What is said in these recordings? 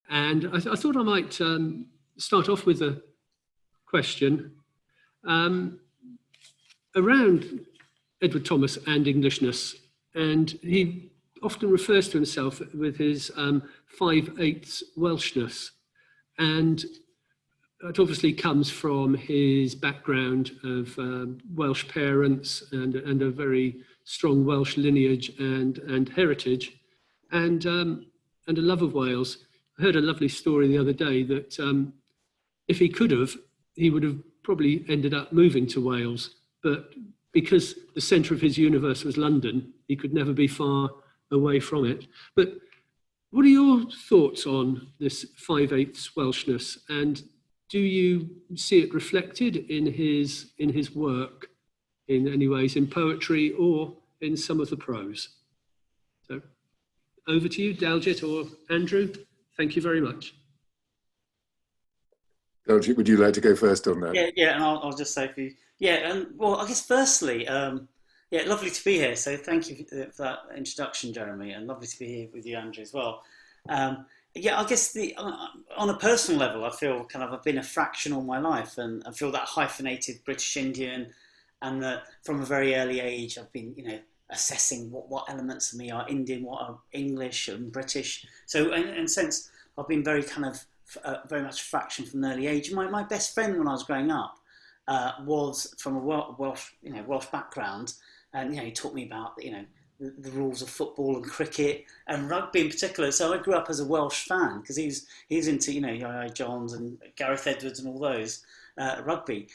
And I thought I might start off with a question around Edward Thomas and Englishness. And he often refers to himself with his 5/8 Welshness. And it obviously comes from his background of Welsh parents and a very strong Welsh lineage and heritage, and a love of Wales. I heard a lovely story the other day that if he could have, he would have probably ended up moving to Wales, but because the centre of his universe was London, he could never be far away from it. But what are your thoughts on this 5/8 Welshness, and do you see it reflected in his work in any ways, in poetry or in some of the prose? So over to you, Daljit or Andrew. Thank you very much. Daljit, would you like to go first on that? Yeah, and I'll just say for you. Yeah, and well, I guess firstly, yeah, lovely to be here. So thank you for that introduction, Jeremy, and lovely to be here with you, Andrew, as well. Yeah, I guess on a personal level, I feel kind of I've been a fraction all my life, and I feel that hyphenated British Indian, and that from a very early age, I've been, assessing what elements of me are Indian, what are English and British. So, in a sense, I've been very kind of very much a fraction from an early age. My best friend when I was growing up was from a Welsh background, and he taught me about the rules of football and cricket and rugby in particular. So I grew up as a Welsh fan because he's into Yo-Yo Johns and Gareth Edwards and all those rugby.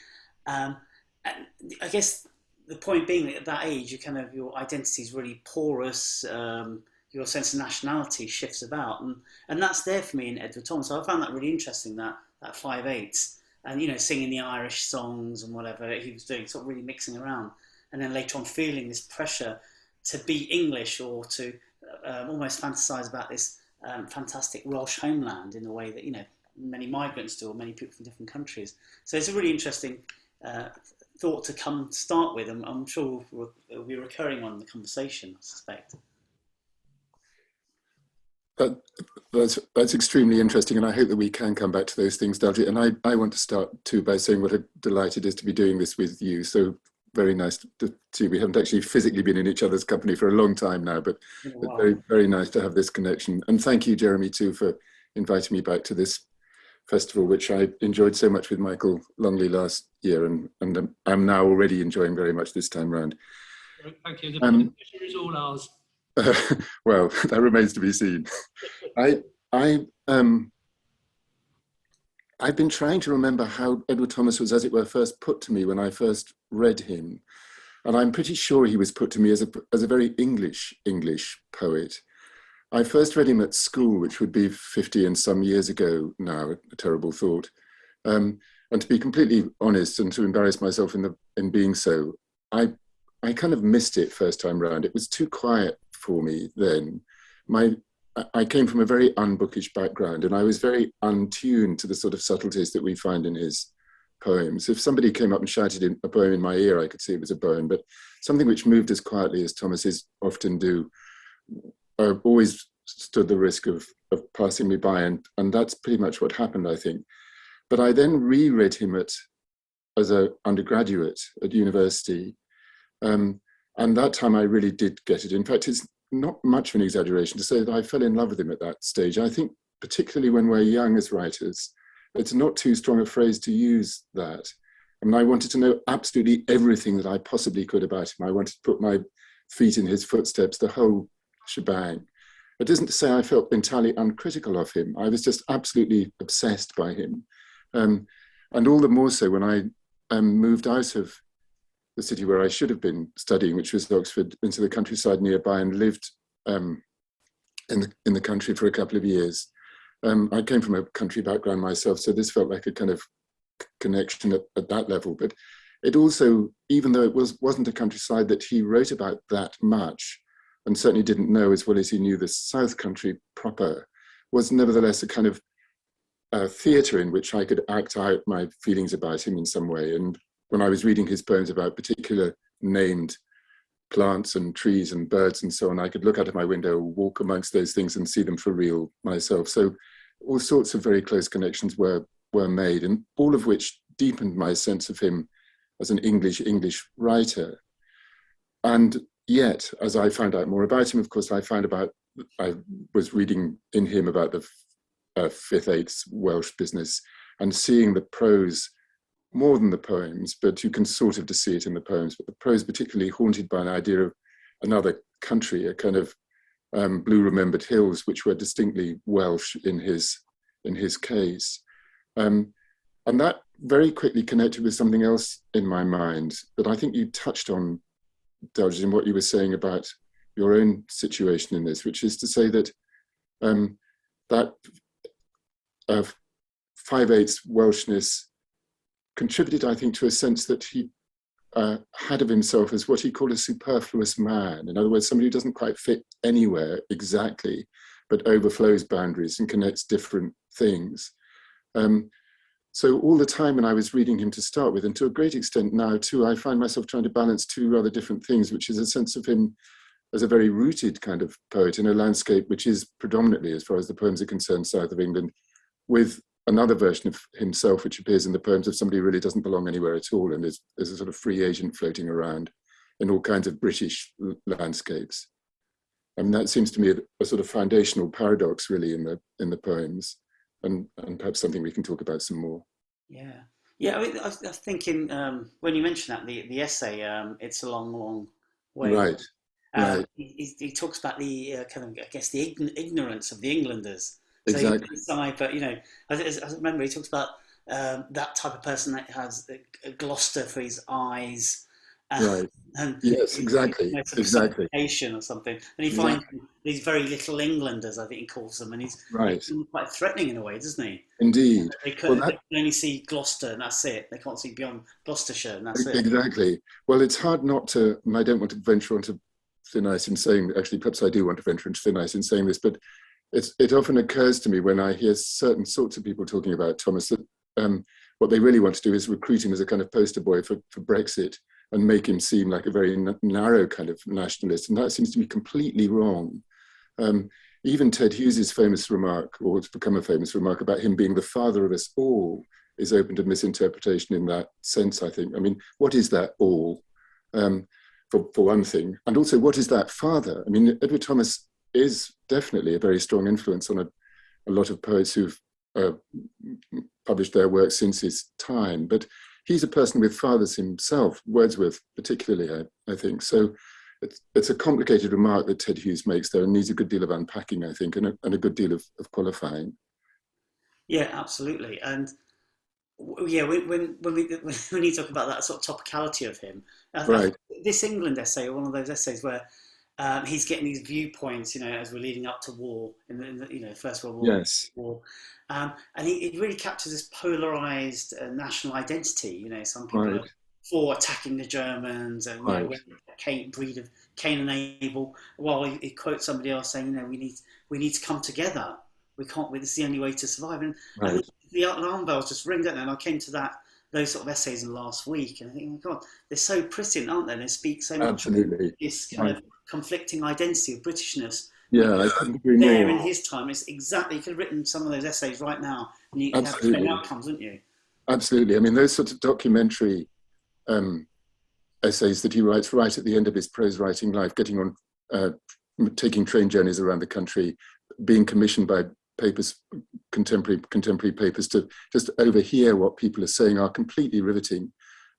And I guess the point being that at that age, your identity is really porous. Your sense of nationality shifts about, and that's there for me in Edward Thomas. So I found that really interesting, that 5/8, and singing the Irish songs and whatever he was doing, sort of really mixing around, and then later on feeling this pressure to be English or to almost fantasize about this fantastic Welsh homeland in a way that many migrants do, or many people from different countries. So it's a really interesting thought to start with, and I'm sure it'll be a recurring one in the conversation, I suspect. That's extremely interesting, and I hope that we can come back to those things, Daljit. And I want to start too by saying what a delight it is to be doing this with you. So very nice to see. We haven't actually physically been in each other's company for a long time now, but very, very nice to have this connection. And thank you, Jeremy, too, for inviting me back to this festival, which I enjoyed so much with Michael Longley last year, and I'm now already enjoying very much this time round. Thank you. The pleasure is all ours. Well, that remains to be seen. I've been trying to remember how Edward Thomas was, as it were, first put to me when I first read him, and I'm pretty sure he was put to me as a very English poet. I first read him at school, which would be 50 and some years ago now, a terrible thought. And to be completely honest, and to embarrass myself in being so, I kind of missed it first time round. It was too quiet for me then. I came from a very unbookish background, and I was very untuned to the sort of subtleties that we find in his poems. If somebody came up and shouted a poem in my ear, I could see it was a poem, but something which moved as quietly as Thomas's often do always stood the risk of passing me by, and that's pretty much what happened, I think. But I then reread him as an undergraduate at university, and that time I really did get it. In fact, it's not much of an exaggeration to say that I fell in love with him at that stage. I think particularly when we're young as writers, it's not too strong a phrase to use that. I mean, I wanted to know absolutely everything that I possibly could about him. I wanted to put my feet in his footsteps, the whole shebang. It isn't to say I felt entirely uncritical of him. I was just absolutely obsessed by him. And all the more so when I moved out of the city where I should have been studying, which was Oxford, into the countryside nearby, and lived in the country for a couple of years. I came from a country background myself, so this felt like a kind of connection at that level. But it also, even though it wasn't a countryside that he wrote about that much, and certainly didn't know as well as he knew the South Country proper, was nevertheless a kind of theatre in which I could act out my feelings about him in some way. And when I was reading his poems about particular named plants and trees and birds and so on, I could look out of my window, walk amongst those things and see them for real myself. So all sorts of very close connections were made, and all of which deepened my sense of him as an English writer. And yet, as I found out more about him, of course, I was reading in him about the fifth, eighth Welsh business, and seeing the prose more than the poems, but you can sort of see it in the poems, but the prose particularly haunted by an idea of another country, a kind of blue remembered hills, which were distinctly Welsh in his case. And that very quickly connected with something else in my mind that I think you touched on, Daljit, in what you were saying about your own situation in this, which is to say that that 5/8 Welshness contributed, I think, to a sense that he had of himself as what he called a superfluous man. In other words, somebody who doesn't quite fit anywhere exactly, but overflows boundaries and connects different things. So all the time when I was reading him to start with, and to a great extent now too, I find myself trying to balance two rather different things, which is a sense of him as a very rooted kind of poet in a landscape which is predominantly, as far as the poems are concerned, south of England, with another version of himself which appears in the poems of somebody who really doesn't belong anywhere at all, and is a sort of free agent floating around in all kinds of British landscapes. I mean, that seems to me a sort of foundational paradox really in the poems, and perhaps something we can talk about some more. Yeah. I mean, I was thinking when you mentioned that the essay, "It's a Long, Long Way." Right. Right. He talks about the kind of, I guess, the ignorance of the Englanders. So Exactly. inside, but I remember he talks about that type of person that has a Gloucester for his eyes. Right. And Yes, exactly. Exactly. Or something, and he finds these very little Englanders, I think he calls them, and he's right. Quite threatening in a way, doesn't he? Indeed. They can only see Gloucester, and that's it. They can't see beyond Gloucestershire, and that's it. Exactly. Well, it's hard not to, and I don't want to venture onto thin ice in saying, actually, perhaps I do want to venture into thin ice in saying this, but it often occurs to me when I hear certain sorts of people talking about Thomas that what they really want to do is recruit him as a kind of poster boy for Brexit and make him seem like a very narrow kind of nationalist. And that seems to be completely wrong. Even Ted Hughes's famous remark, or it's become a famous remark, about him being the father of us all is open to misinterpretation in that sense, I think. I mean, what is that all, for one thing? And also, what is that father? I mean, Edward Thomas is definitely a very strong influence on a lot of poets who've published their work since his time, but he's a person with fathers himself, Wordsworth particularly, I think. So it's a complicated remark that Ted Hughes makes there, and needs a good deal of unpacking, I think, and a good deal of qualifying. Yeah, absolutely. And yeah, when you talk about that sort of topicality of him, right. This England essay, one of those essays where he's getting these viewpoints, as we're leading up to war in the First World War. Yes. And he really captures this polarized national identity. Some people are for attacking the Germans and breed of Cain and Abel, while he quotes somebody else saying, we need to come together. We can't. This is the only way to survive. And the alarm bells just ring, don't they? And I came to those sort of essays in the last week, and I think, oh my God, they're so prescient, aren't they? They speak so much of this kind of conflicting identity of Britishness. Yeah, I couldn't agree more. There in his time, it's exactly, you could have written some of those essays right now, and you have different outcomes, wouldn't you? Absolutely. I mean, those sorts of documentary essays that he writes right at the end of his prose writing life, getting on, taking train journeys around the country, being commissioned by contemporary papers to just overhear what people are saying, are completely riveting.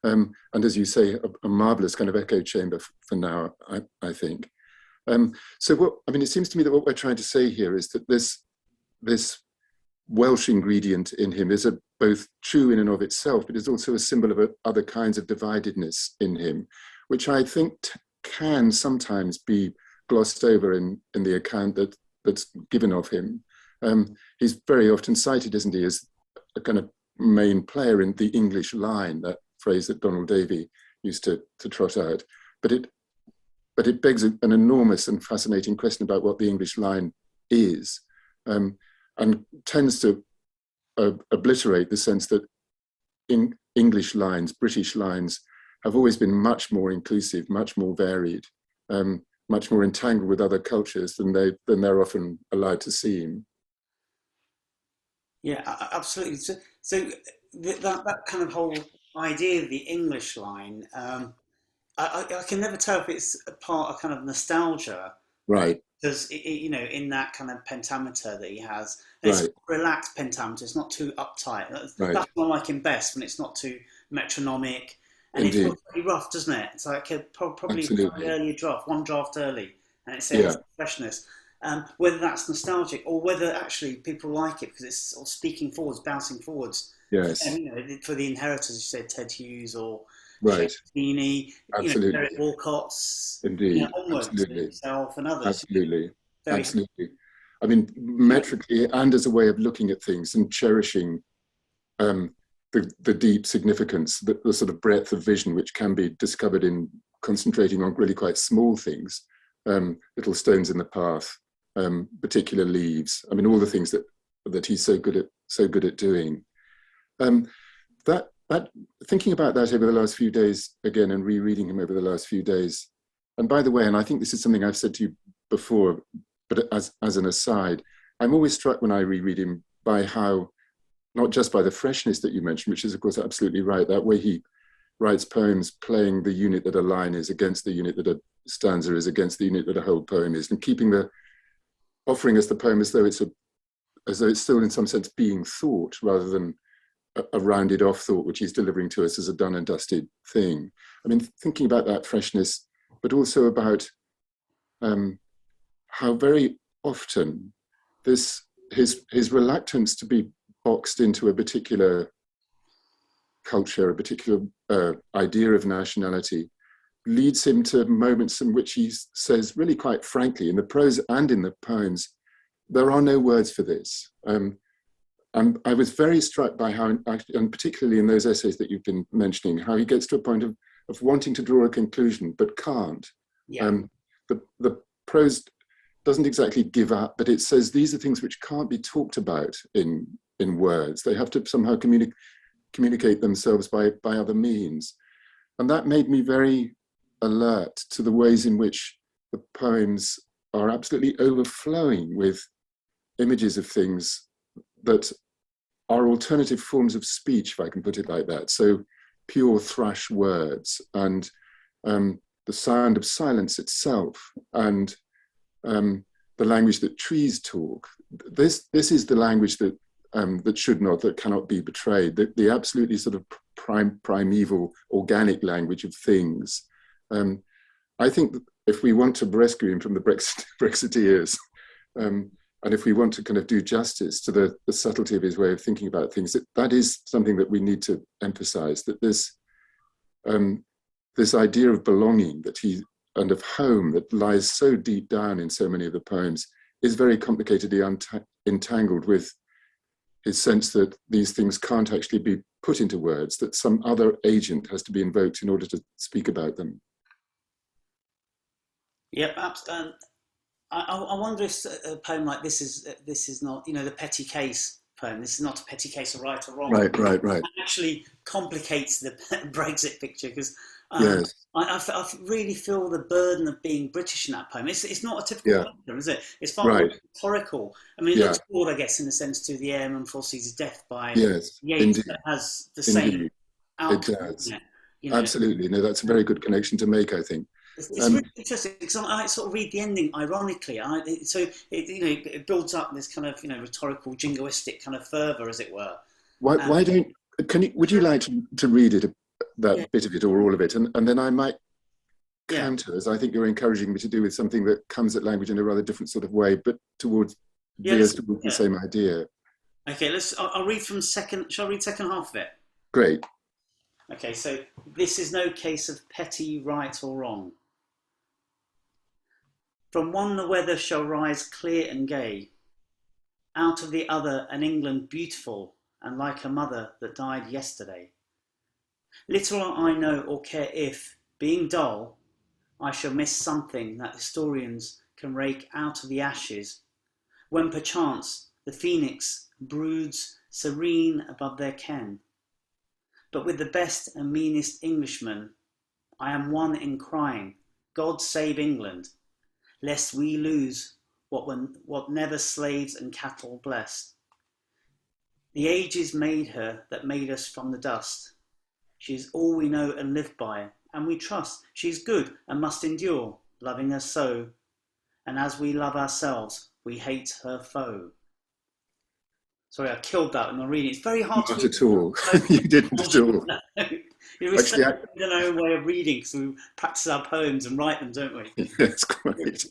And as you say, a marvelous kind of echo chamber for now, I think. So it seems to me that what we're trying to say here is that this Welsh ingredient in him is both true in and of itself, but is also a symbol of other kinds of dividedness in him, which I think can sometimes be glossed over in the account that's given of him. He's very often cited, isn't he, as a kind of main player in the English line, that phrase that Donald Davy used to trot out. But it begs an enormous and fascinating question about what the English line is, and tends to obliterate the sense that English lines, British lines, have always been much more inclusive, much more varied, much more entangled with other cultures than they're often allowed to seem. Yeah, absolutely. So that kind of whole idea of the English line, I can never tell if it's a part of kind of nostalgia, Right, because you know, in that kind of pentameter that he has, and it's right, a relaxed pentameter. It's not too uptight. right. That's what I like him best, when it's not too metronomic, and it Indeed, feels pretty rough, doesn't it? It's like a probably an absolutely. earlier draft, one draft early, and it says Yeah, freshness. Whether that's nostalgic or whether actually people like it because it's sort of speaking forwards, bouncing forwards. yes, You know, for the inheritors, you said Ted Hughes or Shane right. Feeney, you know, Eric Absolutely. Walcott's, you know, Indeed, onwards, absolutely. himself and others. Absolutely. Very, Absolutely. I mean, you know, metrically and as a way of looking at things and cherishing um, the deep significance, the sort of breadth of vision which can be discovered in concentrating on really quite small things, little stones in the path, particular leaves. I mean, all the things that he's so good at doing. Um, that thinking about that over the last few days again and rereading him over the last few days. And by the way, and I think this is something I've said to you before, but as an aside, I'm always struck when I reread him by how, not just by the freshness that you mentioned, which is of course absolutely right, that way he writes poems playing the unit that a line is against the unit that a stanza is against the unit that a whole poem is, and offering us the poem as though it's still in some sense being thought rather than a rounded off thought which he's delivering to us as a done and dusted thing. I mean, thinking about that freshness, but also about how very often his reluctance to be boxed into a particular culture, a particular idea of nationality, leads him to moments in which he says, really quite frankly, in the prose and in the poems, there are no words for this. And I was very struck by how, and particularly in those essays that you've been mentioning, how he gets to a point of wanting to draw a conclusion, but can't. yeah, The prose doesn't exactly give up, but it says these are things which can't be talked about in words. They have to somehow communicate themselves by other means. And that made me very alert to the ways in which the poems are absolutely overflowing with images of things that are alternative forms of speech, if I can put it like that. So pure thrush words and the sound of silence itself and the language that trees talk. This is the language that that cannot be betrayed. The absolutely sort of primeval organic language of things. I think that if we want to rescue him from the Brexiteers, and if we want to kind of do justice to the subtlety of his way of thinking about things, that is something that we need to emphasize, that this idea of belonging and of home that lies so deep down in so many of the poems is very complicatedly entangled with his sense that these things can't actually be put into words, that some other agent has to be invoked in order to speak about them. yeah. I wonder if a poem like this is not, you know, the petty case poem. This is not a petty case of right or wrong. Right. It actually complicates the Brexit picture because Yes. I really feel the burden of being British in that poem. It's not a typical poem, is it? It's far more Right. rhetorical. I mean, it Yeah. looks forward, I guess, in a sense, to The Airman Foresees His Death by Yes. Yeats, Indeed. that has the Indeed. same outcome, It does. doesn't it? You know, Absolutely. No, that's a very good connection to make, I think. it's really interesting because I sort of read the ending ironically. It builds up this kind of, you know, rhetorical, jingoistic kind of fervour, as it were. Um, Why don't, would you like to read it, yeah, that bit of it or all of it? And then I might yeah, counter, as I think you're encouraging me to do, with something that comes at language in a rather different sort of way, but yeah. veers towards the same idea. Okay, I'll read from second. Shall I read second half of it? Great. Okay, so this is no case of petty right or wrong. From one the weather shall rise clear and gay, out of the other an England beautiful and like a mother that died yesterday. Little I know or care if, being dull, I shall miss something that historians can rake out of the ashes, when perchance the phoenix broods serene above their ken. But with the best and meanest Englishmen, I am one in crying, God save England, lest we lose what never slaves and cattle blessed. The ages made her that made us from the dust. She is all we know and live by, and we trust. She is good and must endure, loving us so. And as we love ourselves, we hate her foe. Sorry, I killed that when I'm reading. It's very hard to Not read. at all. You didn't at all. You Actually, respect our own way of reading because we practice our poems and write them, don't we? yes, quite.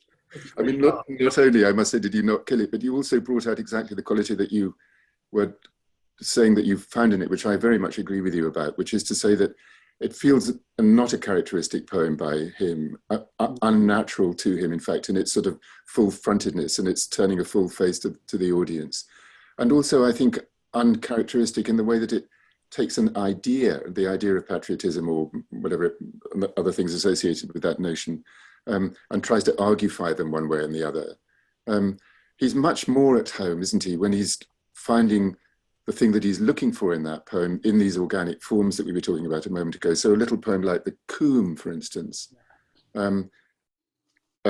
I mean, not only, I must say, did you not kill it, but you also brought out exactly the quality that you were saying that you found in it, which I very much agree with you about, which is to say that it feels not a characteristic poem by him, unnatural to him, in fact, in its sort of full-frontedness and its turning a full face to the audience. And also, I think, uncharacteristic in the way that it takes an idea, the idea of patriotism or whatever other things associated with that notion, and tries to argufy them one way and the other. He's much more at home, isn't he, when he's finding the thing that he's looking for in that poem in these organic forms that we were talking about a moment ago. So a little poem like The Coombe, for instance,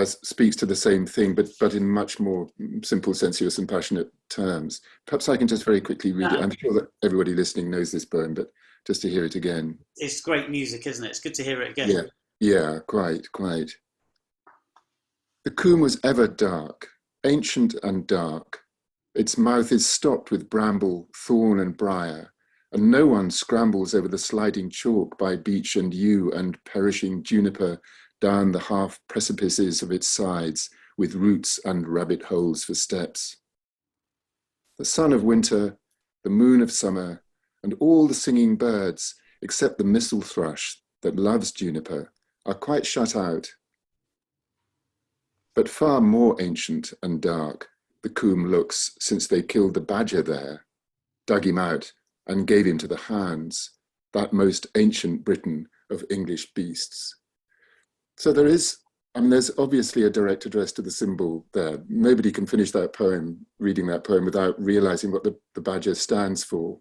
speaks to the same thing, but in much more simple, sensuous and passionate terms. Perhaps I can just very quickly read it. I'm sure that everybody listening knows this poem, but just to hear it again. It's great music, isn't it? It's good to hear it again. Yeah, quite. The Coombe was ever dark, ancient and dark. Its mouth is stopped with bramble, thorn and briar, and no one scrambles over the sliding chalk by beech and yew and perishing juniper down the half precipices of its sides with roots and rabbit holes for steps. The sun of winter, the moon of summer, and all the singing birds, except the missel thrush that loves juniper, are quite shut out. But far more ancient and dark the Coombe looks since they killed the badger there, dug him out and gave him to the hounds, that most ancient Britain of English beasts. So there's obviously a direct address to the symbol there. Nobody can finish that poem, reading that poem, without realizing what the badger stands for.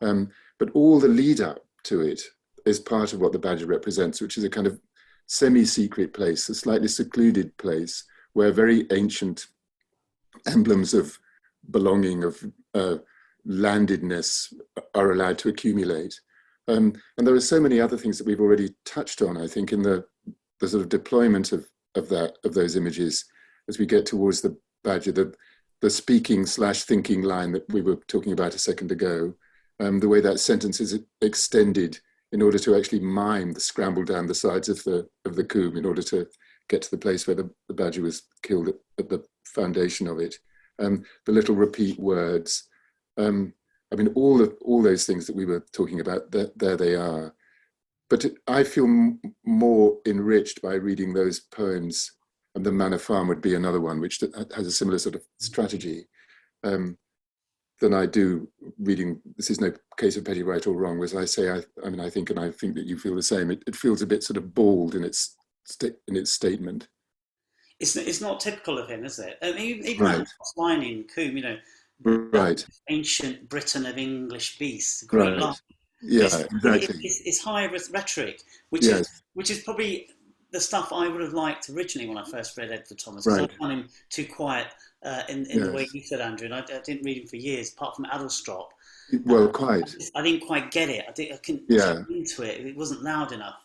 But all the lead up to it is part of what the badger represents, which is a kind of semi-secret place, a slightly secluded place where very ancient emblems of belonging, of landedness are allowed to accumulate. And there are so many other things that we've already touched on, I think, in the sort of deployment of those images as we get towards the badger, the speaking/thinking line that we were talking about a second ago, the way that sentence is extended in order to actually mime the scramble down the sides of the Coombe in order to get to the place where the badger was killed at the foundation of it. The little repeat words. I mean, all those things that we were talking about, there they are. But I feel more enriched by reading those poems, and The Man of Farm would be another one, which has a similar sort of strategy, than I do reading This Is No Case of Petty Right or Wrong, as I say, I think that you feel the same. It feels a bit sort of bald in its statement. It's not typical of him, is it? I mean, even Right. that last line in Coombe, you know, right, ancient Britain of English beasts, right. great line. Yeah, exactly. It's high rhetoric, which is probably the stuff I would have liked originally when I first read Edward Thomas, because I found him too quiet in the way you said, Andrew, and I didn't read him for years, apart from Adelstrop. Well, quite. I didn't quite get it. I couldn't get into it. It wasn't loud enough.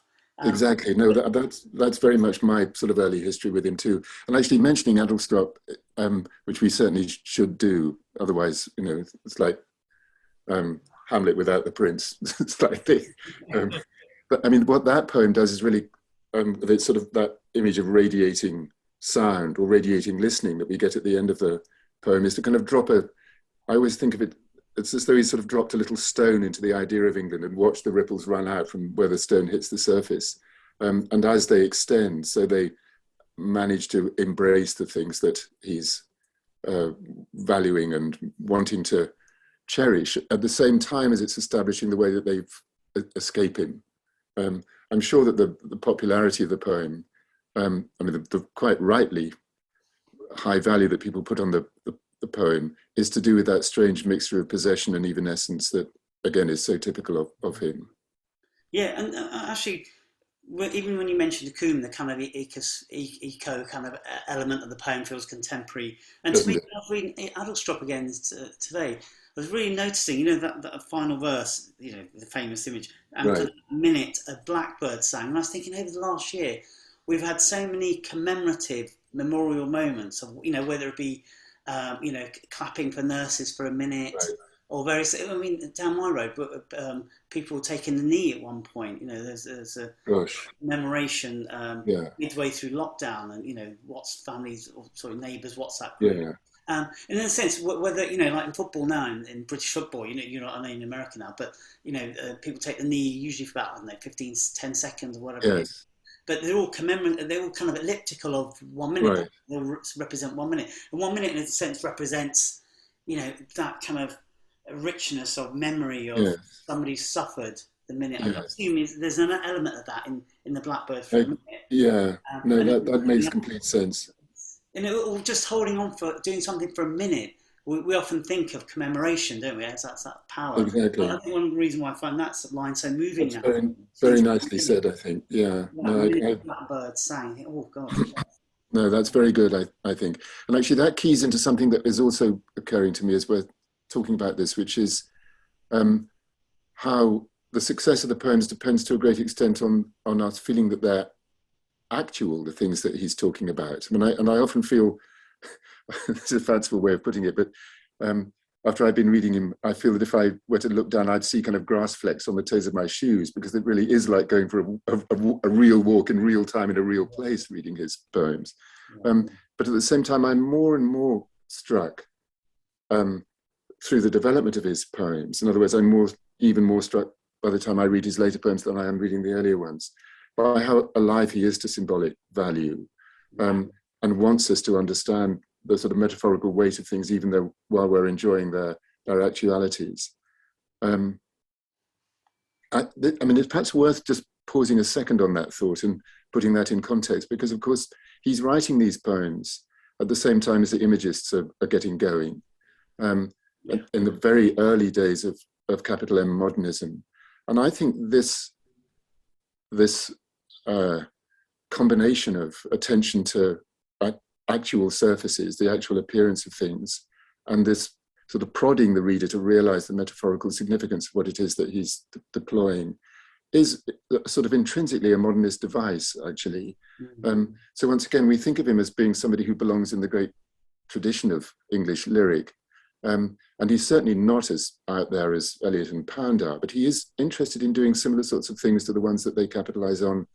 Exactly. No, that's very much my sort of early history with him too. And actually mentioning Adelstrop, which we certainly should do. Otherwise, you know, it's like Hamlet without the prince. Slightly. But I mean, what that poem does is really, it's sort of that image of radiating sound or radiating listening that we get at the end of the poem, is to kind of drop I always think of it, it's as though he sort of dropped a little stone into the idea of England and watched the ripples run out from where the stone hits the surface. And as they extend, so they manage to embrace the things that he's valuing and wanting to cherish at the same time as it's establishing the way that they escape him. I'm sure that the popularity of the poem, the quite rightly high value that people put on the poem, is to do with that strange mixture of possession and evanescence that, again, is so typical of him. Yeah, and actually, even when you mentioned the coom, the kind of eco kind of element of the poem feels contemporary. And to me, I was reading Adlestrop again today. I was really noticing, you know, that final verse, you know, the famous image, and for a minute a blackbird sang. And I was thinking, over the last year, we've had so many commemorative memorial moments of, you know, whether it be, you know, clapping for nurses for a minute, or various. I mean, down my road, people were taking the knee at one point. You know, there's a commemoration midway through lockdown, and you know, what's families or neighbours WhatsApp group. And in a sense, whether, you know, like in football now, in British football, you know, you're not in America now, but you know, people take the knee usually for about, I don't know, 15, 10 seconds or whatever. It is. But they're all they're all kind of elliptical of 1 minute. They'll represent 1 minute, and 1 minute in a sense represents, you know, that kind of richness of memory of somebody suffered the minute. I assume there's an element of that in the Blackbird for a minute. That makes complete sense. And or just holding on for doing something for a minute. We often think of commemoration, don't we? That's that power. Exactly. I think one reason why I find that line so moving. That's very nicely said, I think. Blackbird sang. Oh God. No, that's very good, I think. And actually that keys into something that is also occurring to me as we're talking about this, which is how the success of the poems depends to a great extent on us feeling that they're actual, the things that he's talking about. I mean, I often feel, this is a fanciful way of putting it, but after I've been reading him, I feel that if I were to look down, I'd see kind of grass flecks on the toes of my shoes, because it really is like going for a real walk in real time in a real place, reading his poems. But at the same time, I'm more and more struck through the development of his poems. In other words, I'm even more struck by the time I read his later poems than I am reading the earlier ones, by how alive he is to symbolic value, and wants us to understand the sort of metaphorical weight of things, even though while we're enjoying their actualities. I mean, it's perhaps worth just pausing a second on that thought and putting that in context, because of course he's writing these poems at the same time as the imagists are getting going, in the very early days of capital M modernism. And I think this combination of attention to actual surfaces, the actual appearance of things, and this sort of prodding the reader to realize the metaphorical significance of what it is that he's deploying, is sort of intrinsically a modernist device, actually. So once again, we think of him as being somebody who belongs in the great tradition of English lyric, and he's certainly not as out there as Eliot and Pound are, but he is interested in doing similar sorts of things to the ones that they capitalize on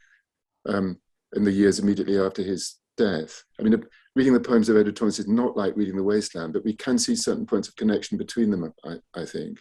in the years immediately after his death. I mean, reading the poems of Edward Thomas is not like reading The Wasteland, but we can see certain points of connection between them, I think.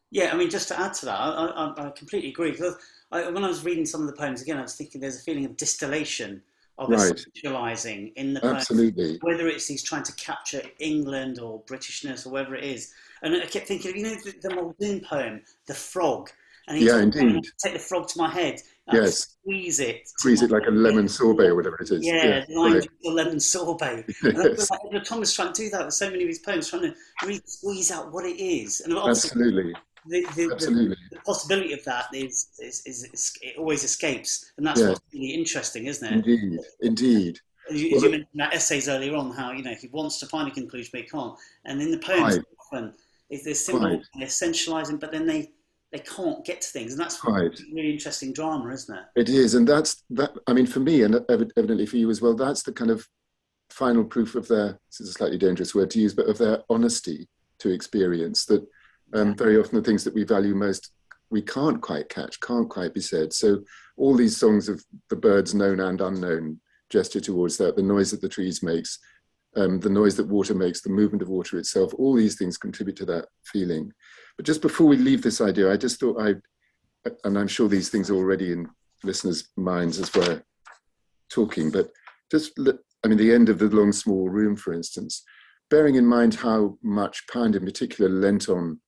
Yeah, I mean, just to add to that, I completely agree. Because when I was reading some of the poems again, I was thinking there's a feeling of distillation, of essentializing in the poems. Absolutely. Whether it's he's trying to capture England or Britishness or whatever it is. And I kept thinking, you know, the Muldoon poem, The Frog. And he indeed. Take the frog to my head. Squeeze it. Squeeze it like a lemon sorbet or whatever it is. Yeah, the lemon sorbet. And Edward Thomas trying to do that with so many of his poems, trying to really squeeze out what it is. And absolutely. The possibility of that is it always escapes, and that's what's really interesting, isn't it? Indeed. You mentioned that essays earlier on, how, you know, he wants to find a conclusion but he can't, and in the poems often they're simple, they're essentializing, but then they can't get to things, and that's really interesting drama, isn't it? It is, and that's that. I mean, for me, and evidently for you as well, that's the kind of final proof of their, this is a slightly dangerous word to use, but of their honesty to experience, that very often the things that we value most, we can't quite catch, can't quite be said. So all these songs of the birds known and unknown gesture towards that, the noise that the trees makes, the noise that water makes, the movement of water itself, all these things contribute to that feeling. But just before we leave this idea, I just thought and I'm sure these things are already in listeners' minds as we're talking, but just, I mean, the end of The Long Small Room, for instance, bearing in mind how much Pound in particular lent on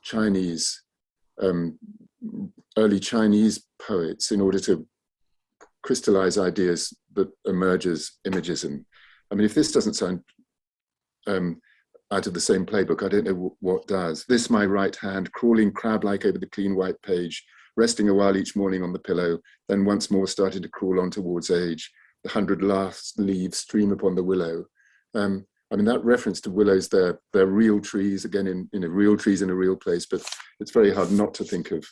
Chinese, early Chinese poets in order to crystallize ideas that emerge as imagism. I mean, if this doesn't sound out of the same playbook, I don't know what does. This, my right hand, crawling crab-like over the clean white page, resting a while each morning on the pillow, then once more starting to crawl on towards age. The 100 last leaves stream upon the willow. I mean, that reference to willows, they're real trees, again, in real trees in a real place, but it's very hard not to think of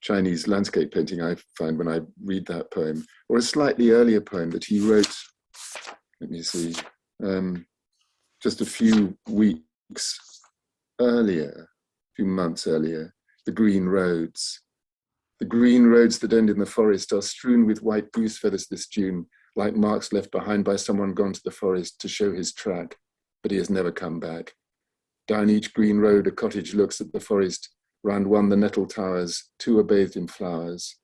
Chinese landscape painting, I find, when I read that poem, or a slightly earlier poem that he wrote, let me see, just a few weeks earlier, a few months earlier, The Green Roads. The green roads that end in the forest are strewn with white goose feathers this June, like marks left behind by someone gone to the forest to show his track, but he has never come back. Down each green road a cottage looks at the forest, round one the nettle towers, two are bathed in flowers.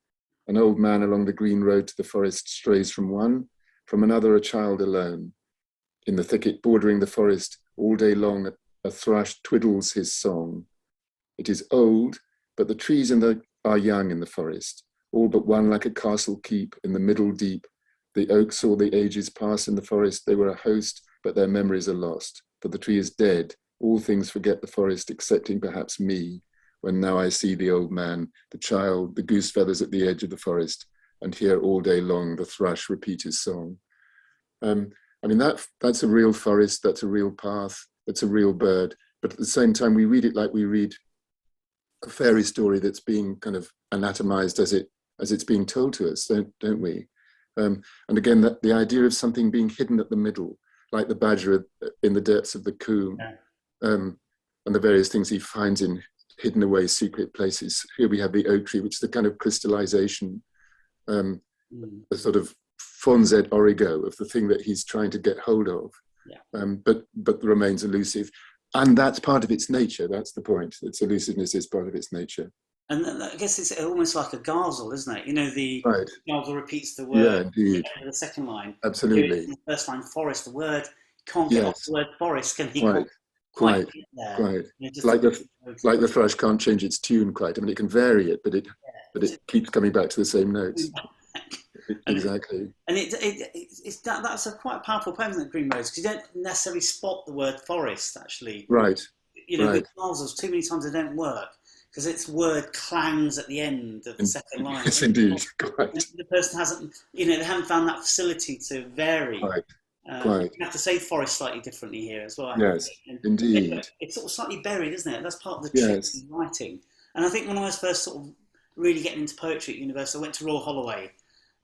An old man along the green road to the forest strays from one, from another a child alone. In the thicket bordering the forest, all day long a thrush twiddles his song. It is old, but the trees are young in the forest, all but one like a castle keep in the middle deep. The oaks saw the ages pass in the forest, they were a host, but their memories are lost. For the tree is dead, all things forget the forest, excepting perhaps me, when now I see the old man, the child, the goose feathers at the edge of the forest, and hear all day long the thrush repeat his song. I mean, that's a real forest, that's a real path, it's a real bird, but at the same time we read it like we read a fairy story that's being kind of anatomized as it's being told to us, don't we? And again, the idea of something being hidden at the middle, like the badger in the depths of the coombe, and the various things he finds in hidden away secret places. Here we have the oak tree, which is the kind of crystallization, a sort of fons et origo of the thing that he's trying to get hold of, but remains elusive. And that's part of its nature, that's the point. Its elusiveness is part of its nature. And I guess it's almost like a ghazal, isn't it? You know, the ghazal repeats the Yeah, word indeed. The second line. Absolutely. The first line, forest, the word, can't get off the word forest, can he? Quite get there. Quite. You know, like the thrush can't change its tune quite. I mean, it can vary it, but it keeps coming back to the same notes. Exactly. And that's quite a powerful poem, isn't it, Green Roads? Because you don't necessarily spot the word forest, actually. Right. You know, with ghazals, too many times they don't work, because its word clangs at the end of the second line. Yes, indeed. Quite. The person hasn't, they haven't found that facility to vary. Right. You have to say forest slightly differently here as well. Yes, indeed. It's sort of slightly buried, isn't it? That's part of the trick in writing. And I think when I was first sort of really getting into poetry at university, I went to Royal Holloway.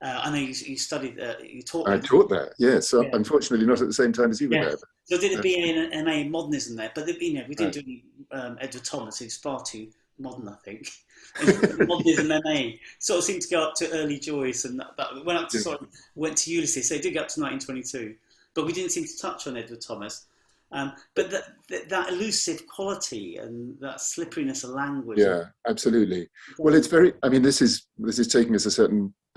I know you studied, you taught there. I taught there, yes. So unfortunately not at the same time as you were there. So I did a BA and MA in modernism there, but we didn't do any Edward Thomas, who's far too modern, I think. Modernism MA sort of seemed to go up to early Joyce, and that went up to went to Ulysses, so it did go up to 1922. But we didn't seem to touch on Edward Thomas. But that elusive quality and that slipperiness of language. Yeah, absolutely. Well, it's very. I mean, this is taking us a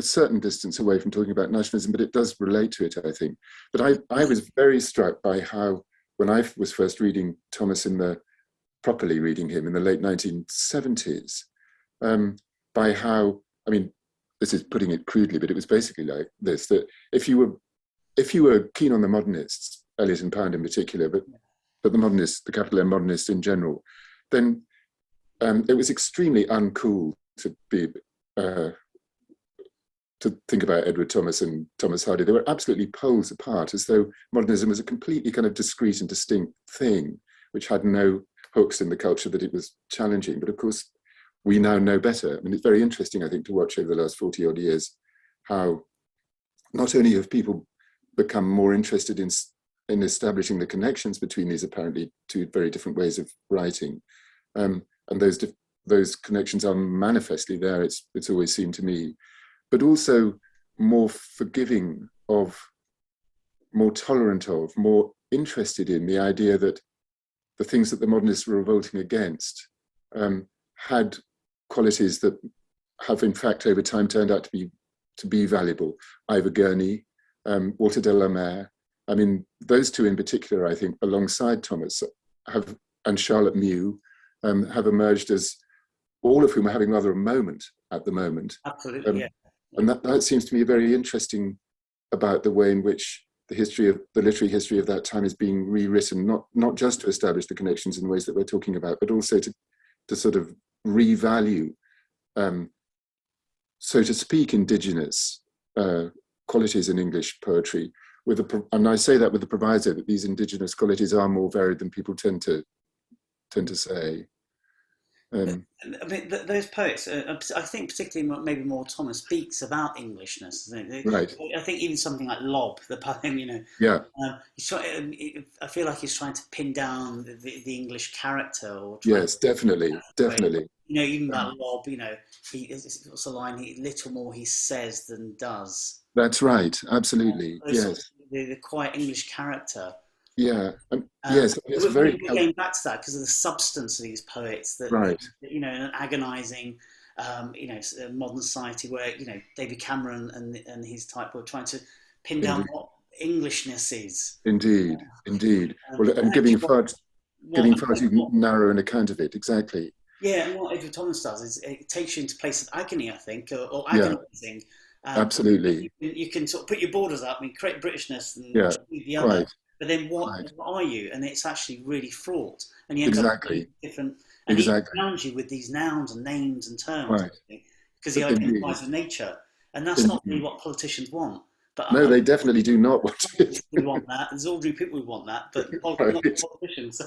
certain distance away from talking about nationalism, but it does relate to it, I think. But I was very struck by how, when I was first reading Thomas properly reading him in the late 1970s, by how, I mean, this is putting it crudely, but it was basically like this: that if you were keen on the modernists, Eliot and Pound in particular, but the modernists, the capital M modernists in general, then it was extremely uncool to be to think about Edward Thomas and Thomas Hardy. They were absolutely poles apart, as though modernism was a completely kind of discrete and distinct thing, which had no hooks in the culture that it was challenging. But of course, we now know better. I mean, it's very interesting, I think, to watch over the last 40 odd years how not only have people become more interested in establishing the connections between these apparently two very different ways of writing, and those connections are manifestly there. It's always seemed to me, but also more forgiving of, more tolerant of, more interested in the idea that the things that the modernists were revolting against had qualities that have, in fact, over time turned out to be valuable. Ivor Gurney, Walter de la Mare. I mean, those two in particular, I think, alongside Thomas, and Charlotte Mew, have emerged as, all of whom are having rather a moment at the moment. Absolutely, yeah. And that seems to me very interesting about the way in which the literary history of that time is being rewritten, not just to establish the connections in ways that we're talking about, but also to sort of revalue so to speak, indigenous qualities in English poetry, and I say that with the proviso that these indigenous qualities are more varied than people tend to say. I mean, those poets, I think particularly maybe more Thomas, speaks about Englishness. Right. I think even something like Lob, the poem, Yeah. I feel like he's trying to pin down the English character, or Yes, definitely. Even that Lob, what's the line? Little more he says than does. That's right. Absolutely. Yes. The quiet English character. Yeah. Yes. It's very. We're going back to that because of the substance of these poets. That right. In an agonising, modern society where David Cameron and his type were trying to pin down what Englishness is. Indeed. Well, and giving far too narrow an account of it. Exactly. Yeah, and what Edward Thomas does is it takes you into a place of agony, I think, or agonising. Absolutely. You can sort of put your borders up and create Britishness and the other. Right. But then what are you? And it's actually really fraught. And you end up with different... And he grounds you with these nouns and names and terms. Right. Because he identifies with nature. And that's not really what politicians want. But no, they definitely do not want it. We want that. There's ordinary people who want that, but not politicians.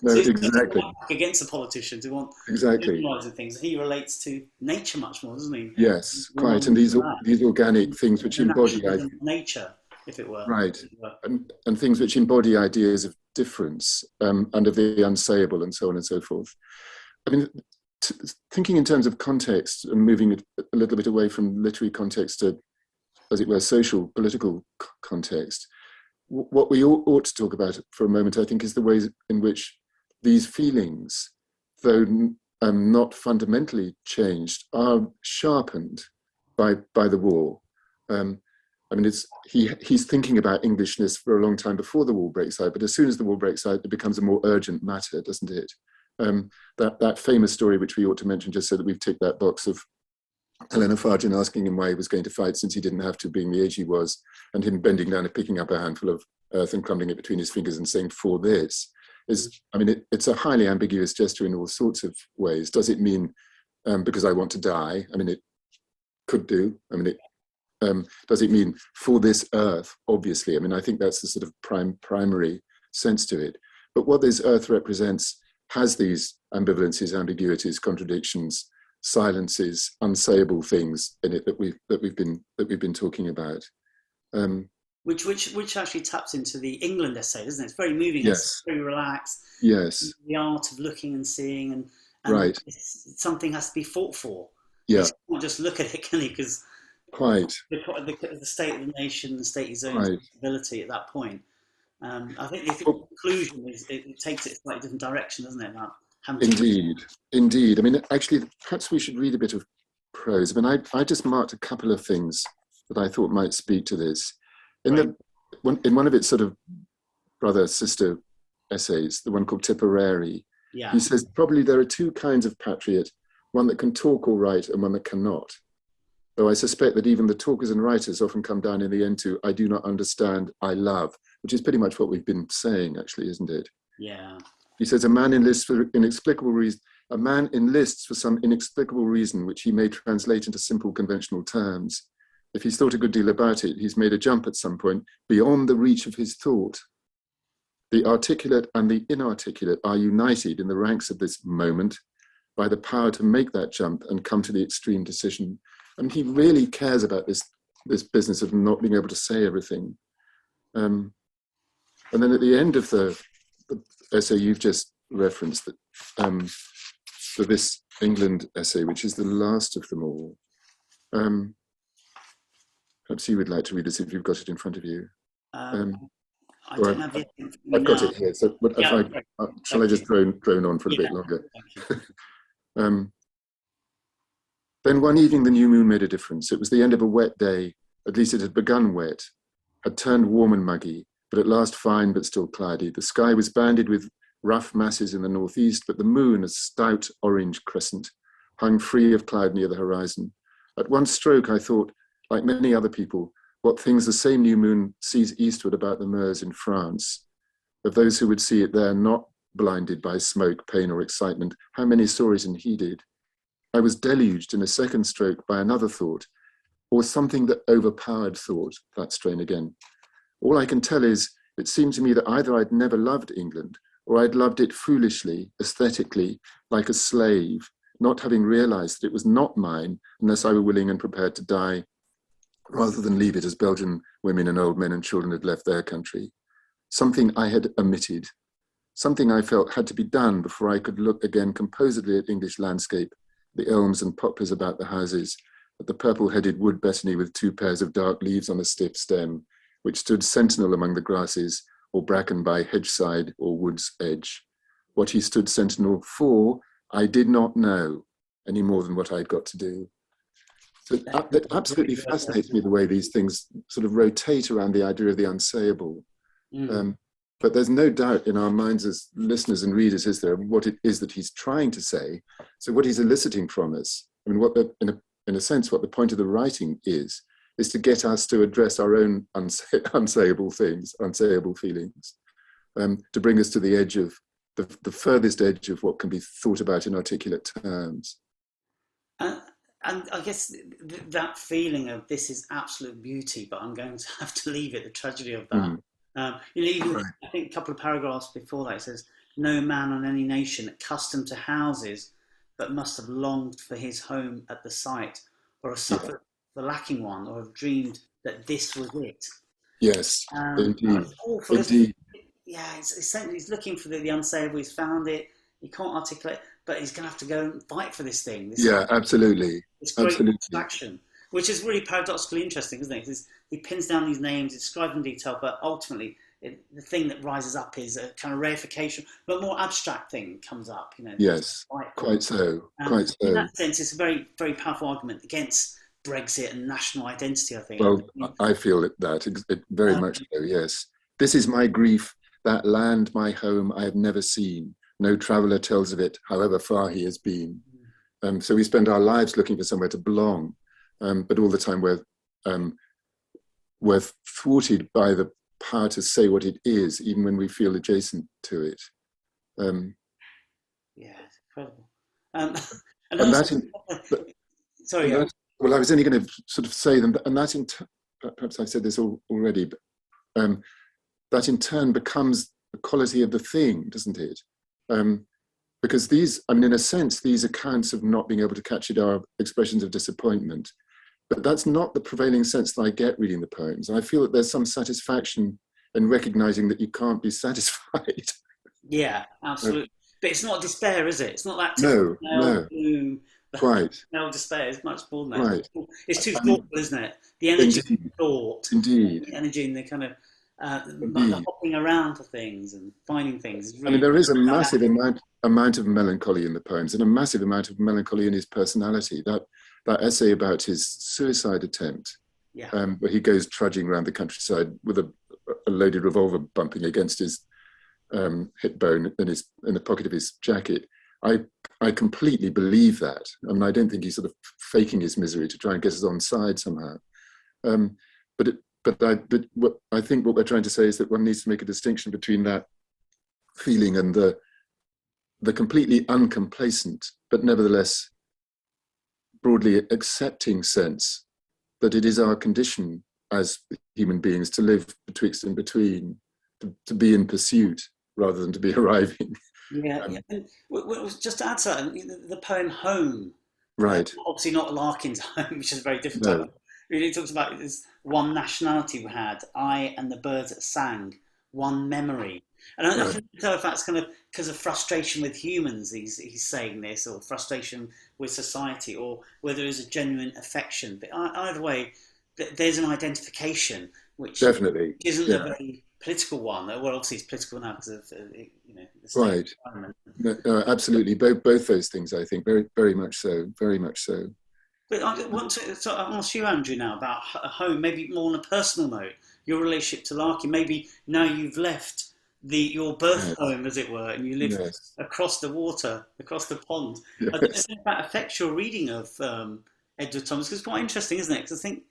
No, so exactly. Against the politicians who want things. He relates to nature much more, doesn't he? Yes, quite. And these organic things which embody nature, if it were. Right. And things which embody ideas of difference and of the unsayable and so on and so forth. I mean, thinking in terms of context and moving a little bit away from literary context to, as it were, social, political context, what we ought to talk about for a moment, I think, is the ways in which these feelings, though not fundamentally changed, are sharpened by the war. I mean, he's thinking about Englishness for a long time before the war breaks out, but as soon as the war breaks out, it becomes a more urgent matter, doesn't it? That famous story, which we ought to mention just so that we've ticked that box, of Helena Fargen asking him why he was going to fight since he didn't have to, being the age he was, and him bending down and picking up a handful of earth and crumbling it between his fingers and saying, "For this," it's a highly ambiguous gesture in all sorts of ways. Does it mean because I want to die? I mean, it could do. I mean, does it mean for this earth? Obviously, I mean, I think that's the sort of primary sense to it. But what this earth represents has these ambivalences, ambiguities, contradictions, silences, unsayable things in it that we've been talking about. Which actually taps into the England essay, doesn't it? It's very moving. Yes. It's very relaxed. Yes. The art of looking and seeing, and right. Something has to be fought for. Yeah. You can't just look at it, can you? Because quite the state of the nation, the state of his own ability at that point. I think the conclusion is it takes it a slightly different direction, doesn't it? Indeed. I mean, actually, perhaps we should read a bit of prose. I mean, I just marked a couple of things that I thought might speak to this. In one of its sort of brother-sister essays, the one called Tipperary, he says, probably there are two kinds of patriot, one that can talk all right and one that cannot. Though I suspect that even the talkers and writers often come down in the end to, I do not understand, I love, which is pretty much what we've been saying, actually, isn't it? Yeah. He says, a man enlists for inexplicable reason. A man enlists for some inexplicable reason, which he may translate into simple conventional terms. If he's thought a good deal about it, he's made a jump at some point beyond the reach of his thought. The articulate and the inarticulate are united in the ranks of this moment by the power to make that jump and come to the extreme decision. And he really cares about this business of not being able to say everything. And then at the end of the essay you've just referenced, that for this England essay, which is the last of them all, perhaps you would like to read this if you've got it in front of you. I don't have it. I've got it here. So, but shall I just drone on for a bit longer? Then one evening the new moon made a difference. It was the end of a wet day. At least it had begun wet, had turned warm and muggy, but at last fine but still cloudy. The sky was banded with rough masses in the northeast, but the moon, a stout orange crescent, hung free of cloud near the horizon. At one stroke I thought, like many other people, what things the same new moon sees eastward about the Meuse in France. Of those who would see it there, not blinded by smoke, pain or excitement, how many saw it and heeded? I was deluged in a second stroke by another thought, or something that overpowered thought, that strain again. All I can tell is, it seemed to me that either I'd never loved England, or I'd loved it foolishly, aesthetically, like a slave, not having realized that it was not mine unless I were willing and prepared to die, rather than leave it as Belgian women and old men and children had left their country. Something I had omitted, something I felt had to be done before I could look again composedly at English landscape, the elms and poplars about the houses, at the purple-headed wood betony with 2 pairs of dark leaves on a stiff stem, which stood sentinel among the grasses, or bracken by hedgeside or wood's edge. What he stood sentinel for, I did not know, any more than what I'd got to do. So that absolutely fascinates me, the way these things sort of rotate around the idea of the unsayable. But there's no doubt in our minds as listeners and readers, is there, what it is that he's trying to say. So what he's eliciting from us, I mean, in a sense, what the point of the writing is to get us to address our own unsayable things, unsayable feelings, to bring us to the edge of, the furthest edge of what can be thought about in articulate terms. And I guess that feeling of this is absolute beauty, but I'm going to have to leave it, the tragedy of that. Even right. I think a couple of paragraphs before that, it says, no man on any nation accustomed to houses, but must have longed for his home at the site, or have suffered the lacking one, or have dreamed that this was it. Yes, indeed. It's awful, indeed. Yeah, he's looking for the unsayable. He's found it. He can't articulate, but he's going to have to go and fight for this thing. Absolutely. It's great action, which is really paradoxically interesting, isn't it? He pins down these names, he describes them in detail, but ultimately the thing that rises up is a kind of reification, but more abstract thing comes up. Yes, quite so. Quite so. In that sense, it's a very, very powerful argument against Brexit and national identity, I think. Well, I feel that very much so, yes. This is my grief, that land, my home, I have never seen. No traveller tells of it, however far he has been. So we spend our lives looking for somewhere to belong, but all the time we're thwarted by the power to say what it is, even when we feel adjacent to it. Yeah, it's incredible. Sorry. Well, I was only going to sort of say them, and that perhaps I've said this already, but that in turn becomes the quality of the thing, doesn't it? Because these, I mean, in a sense, these accounts of not being able to catch it are expressions of disappointment, but that's not the prevailing sense that I get reading the poems. I feel that there's some satisfaction in recognizing that you can't be satisfied. Yeah, absolutely. But it's not despair, is it? It's not that no. Gloom. Quite. No despair. It's much more than that. Right. It's too thoughtful, isn't it? The energy of thought. Indeed. The energy and the kind of the hopping around for things and finding things. Really, I mean, there is a massive amount of melancholy in the poems, and a massive amount of melancholy in his personality. That essay about his suicide attempt, where he goes trudging around the countryside with a loaded revolver bumping against his hip bone in the pocket of his jacket. I completely believe that. I mean, I don't think he's sort of faking his misery to try and get us on side somehow. But I think what we're trying to say is that one needs to make a distinction between that feeling and the completely uncomplacent, but nevertheless broadly accepting sense that it is our condition as human beings to live betwixt and between, to be in pursuit rather than to be arriving. Yeah. And just to add to that, the poem Home, right? Obviously not Larkin's home, which is very different. No. Really talks about this one nationality we had, I and the birds that sang, one memory. And I can't tell if that's kind of because of frustration with humans, he's saying this, or frustration with society, or whether there's a genuine affection. But either way, there's an identification, which definitely isn't a very political one. Well, obviously it's political now because of the right. No, absolutely, both those things. I think very, very much so, very much so. But I want to ask you, Andrew, now about home, maybe more on a personal note, your relationship to Larkin. Maybe now you've left your birth home, as it were, and you live across the water, across the pond. Yes. I don't know if that affects your reading of Edward Thomas, because it's quite interesting, isn't it? Because I think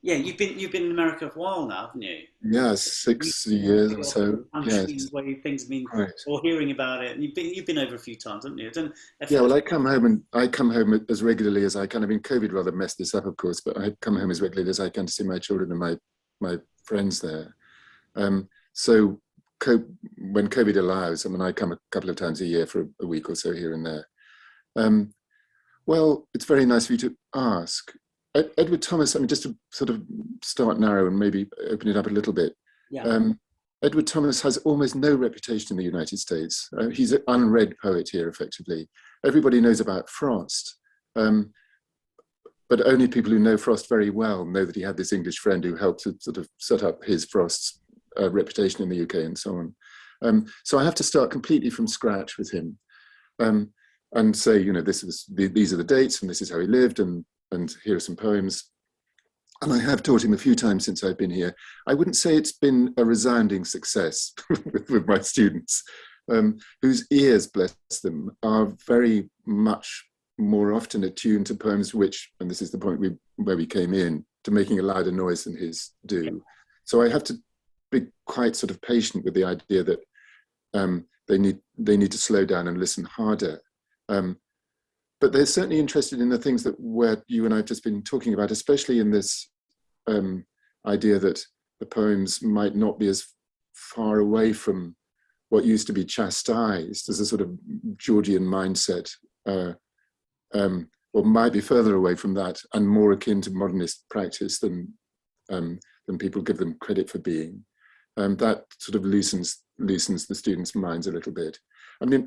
Yeah, you've been in America for a while now, haven't you? Yeah, You 6 years or so. countries Yes, where things have been, right. or hearing about it, and you've been over a few times, haven't you? I don't know if Yeah, well, I come home as regularly as I can. I mean, COVID rather messed this up, of course, but I come home as regularly as I can to see my children and my friends there. So co when COVID allows, I mean, I come a couple of times a year for a week or so here and there. Um, well, it's very nice of you to ask. Edward Thomas, I mean, just to sort of start narrow and maybe open it up a little bit. yeah, Um, Edward Thomas has almost no reputation in the United States. He's an unread poet here, effectively. Everybody knows about Frost, um, but only people who know Frost very well know that he had this English friend who helped to sort of set up his Frost's reputation in the UK and so on. So I have to start completely from scratch with him, and say, you know, these are the dates and this is how he lived, and here are some poems. And I have taught him a few times since I've been here. I wouldn't say it's been a resounding success with my students, whose ears, bless them, are very much more often attuned to poems which, and this is the point where we came in, to making a louder noise than his do. So I have to be quite sort of patient with the idea that they need to slow down and listen harder. But they're certainly interested in the things that where you and I have just been talking about, especially in this idea that the poems might not be as far away from what used to be chastised as a sort of Georgian mindset, or might be further away from that and more akin to modernist practice than people give them credit for being. That sort of loosens the students' minds a little bit. I mean,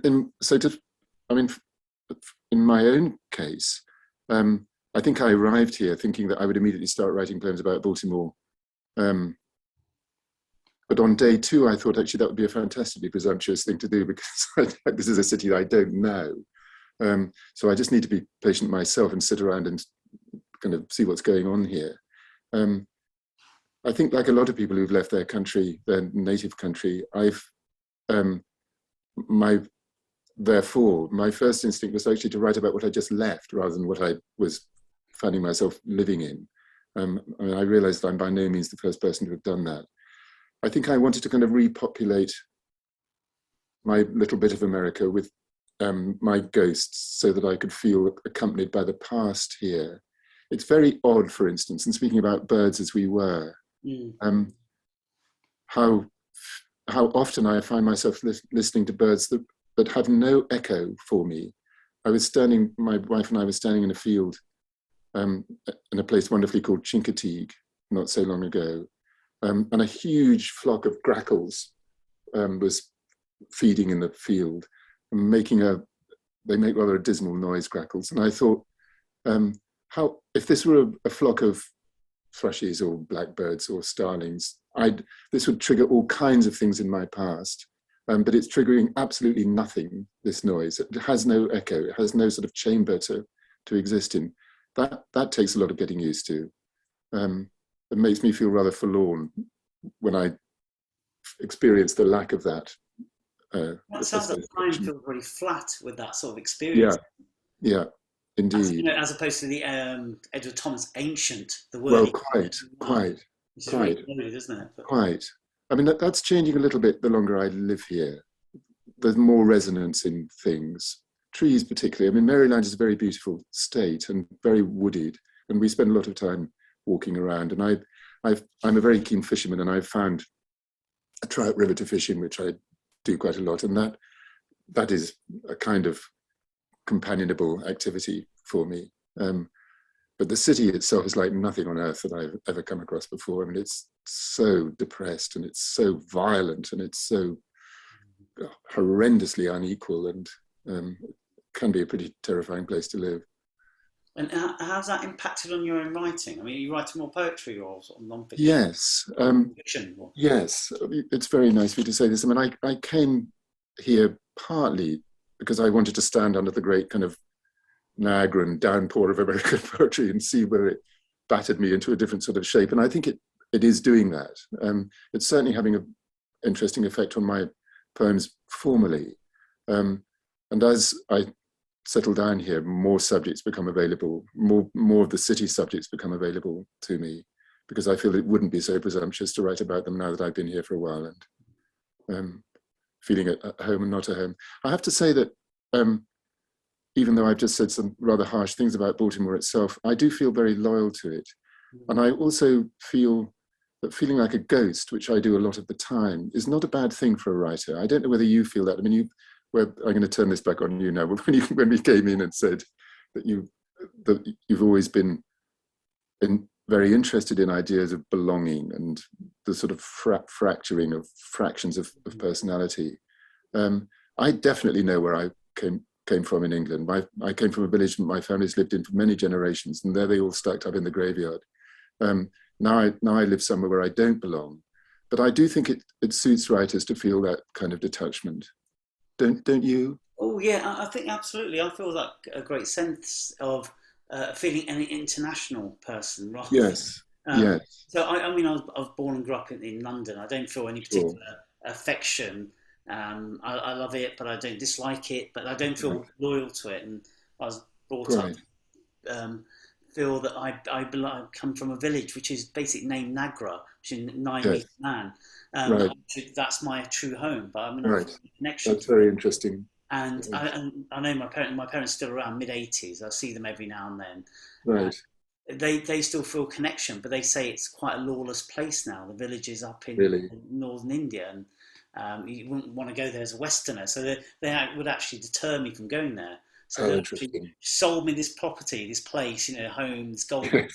in my own case, I think I arrived here thinking that I would immediately start writing poems about Baltimore. But on day two, I thought actually that would be a fantastically presumptuous thing to do, because this is a city that I don't know. So I just need to be patient myself and sit around and kind of see what's going on here. I think, like a lot of people who've left their country, their native country, therefore, my first instinct was actually to write about what I just left rather than what I was finding myself living in. I mean, I realized I'm by no means the first person to have done that. I think I wanted to kind of repopulate my little bit of America with my ghosts so that I could feel accompanied by the past here. It's very odd, for instance, and speaking about birds as we were, how often I find myself listening to birds that have no echo for me. My wife and I were standing in a field in a place wonderfully called Chincoteague not so long ago, and a huge flock of grackles was feeding in the field, and they make rather a dismal noise, grackles. And I thought, how if this were a flock of thrushes or blackbirds or starlings, this would trigger all kinds of things in my past. But it's triggering absolutely nothing, this noise. It has no echo, it has no sort of chamber to exist in. That takes a lot of getting used to. It makes me feel rather forlorn when I experience the lack of that. That sounds like time feels really flat with that sort of experience. Yeah, indeed. As opposed to the Edward Thomas ancient, the word. Well, quite. Really loaded, isn't it? Quite. I mean, that's changing a little bit the longer I live here. There's more resonance in things. Trees particularly. I mean, Maryland is a very beautiful state and very wooded, and we spend a lot of time walking around. And I'm a very keen fisherman, and I've found a trout river to fish in, which I do quite a lot, and that is a kind of companionable activity for me. But the city itself is like nothing on earth that I've ever come across before. I mean, it's so depressed, and it's so violent, and it's so horrendously unequal, and can be a pretty terrifying place to live. And how's that impacted on your own writing? I mean, are you writing more poetry or sort of non-fiction? Yes. Fiction? Yes. It's very nice for you to say this. I mean, I came here partly because I wanted to stand under the great kind of Niagara and downpour of American poetry and see where it battered me into a different sort of shape. And I think it is doing that. It's certainly having an interesting effect on my poems formally. And as I settle down here, more subjects become available, more of the city subjects become available to me, because I feel it wouldn't be so presumptuous to write about them now that I've been here for a while and feeling at home and not at home. I have to say that even though I've just said some rather harsh things about Baltimore itself, I do feel very loyal to it. And I also feel that feeling like a ghost, which I do a lot of the time, is not a bad thing for a writer. I don't know whether you feel that. I mean, I'm going to turn this back on you now. When we came in and said that you've always been very interested in ideas of belonging and the sort of fracturing of fractions of personality. I definitely know where I came from in England. I came from a village that my family's lived in for many generations, and there they all stacked up in the graveyard. Now I live somewhere where I don't belong, but I do think it suits writers to feel that kind of detachment. Don't you? Oh yeah, I think absolutely. I feel like a great sense of feeling an international person, rather. Yes. Yes. So I mean, I was born and grew up in London. I don't feel any particular affection. I love it, but I don't dislike it. But I don't feel loyal to it. And I was brought up feel that I come from a village which is basically named Nagra, which is 9 meter man. That's my true home. But I mean, I feel a connection. That's very interesting. And I know my parents still around mid-80s. I see them every now and then. Right. They still feel connection, but they say it's quite a lawless place now. The village is up in northern India, and you wouldn't want to go there as a Westerner. So they would actually deter me from going there. So they actually sold me this property, this place, home, this golden